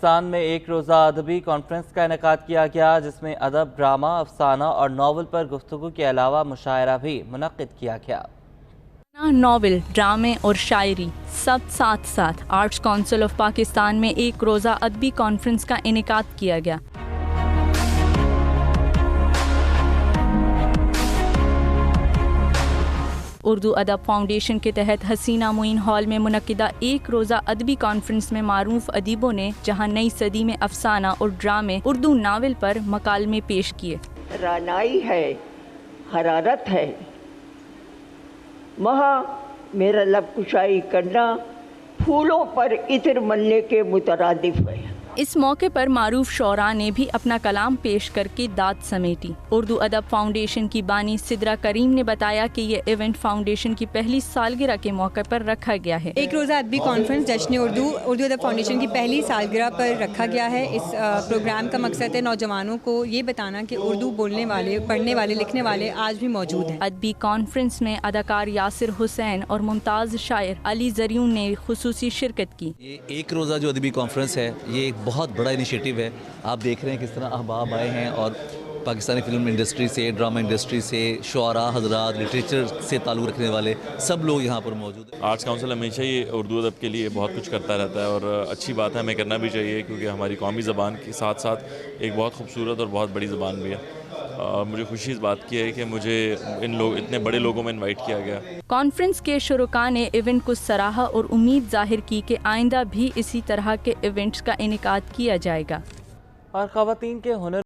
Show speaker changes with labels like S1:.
S1: پاکستان میں ایک روزہ ادبی کانفرنس کا انعقاد کیا گیا، جس میں ادب، ڈرامہ، افسانہ اور ناول پر گفتگو کے علاوہ مشاعرہ بھی منعقد کیا گیا۔
S2: ناول، ڈرامے اور شاعری سب ساتھ ساتھ آرٹس کونسل آف پاکستان میں ایک روزہ ادبی کانفرنس کا انعقاد کیا گیا۔ اردو ادب فاؤنڈیشن کے تحت حسینہ معین ہال میں منعقدہ ایک روزہ ادبی کانفرنس میں معروف ادیبوں نے جہاں نئی صدی میں افسانہ اور ڈرامے، اردو ناول پر مکالمے پیش کیے۔
S3: رانائی ہے، حرارت ہے، وہاں میرا لب کشائی کرنا پھولوں پر عطر ملنے کے مترادف ہے۔
S2: اس موقع پر معروف شعراء نے بھی اپنا کلام پیش کر کے داد سمیٹی۔ اردو ادب فاؤنڈیشن کی بانی سدرا کریم نے بتایا کہ یہ ایونٹ فاؤنڈیشن کی پہلی سالگرہ کے موقع پر رکھا گیا ہے۔
S4: ایک روزہ ادبی کانفرنس جشن اردو ادب فاؤنڈیشن کی پہلی سالگرہ پر رکھا گیا ہے۔ اس پروگرام کا مقصد ہے نوجوانوں کو یہ بتانا کہ اردو بولنے والے، پڑھنے والے، لکھنے والے آج بھی موجود ہیں۔
S2: ادبی کانفرنس میں اداکار یاسر حسین اور ممتاز شاعر علی زریون نے خصوصی شرکت کی۔
S5: یہ ایک روزہ جو ادبی کانفرنس ہے، یہ ایک بہت بڑا انیشیٹو ہے۔ آپ دیکھ رہے ہیں کس طرح احباب آئے ہیں اور پاکستانی فلم انڈسٹری سے، ڈرامہ انڈسٹری سے، شعراء حضرات، لٹریچر سے تعلق رکھنے والے سب لوگ یہاں پر موجود ہیں۔
S6: آرٹس کونسل ہمیشہ ہی اردو ادب کے لیے بہت کچھ کرتا رہتا ہے اور اچھی بات ہے، ہمیں کرنا بھی چاہیے کیونکہ ہماری قومی زبان کے ساتھ ساتھ ایک بہت خوبصورت اور بہت بڑی زبان بھی ہے۔ مجھے خوشی اس بات کی ہے کہ مجھے اتنے بڑے لوگوں میں انوائٹ کیا گیا۔
S2: کانفرنس کے شرکاء نے ایونٹ کو سراہا اور امید ظاہر کی کہ آئندہ بھی اسی طرح کے ایونٹس کا انعقاد کیا جائے گا۔
S1: اور خواتین کے ہنر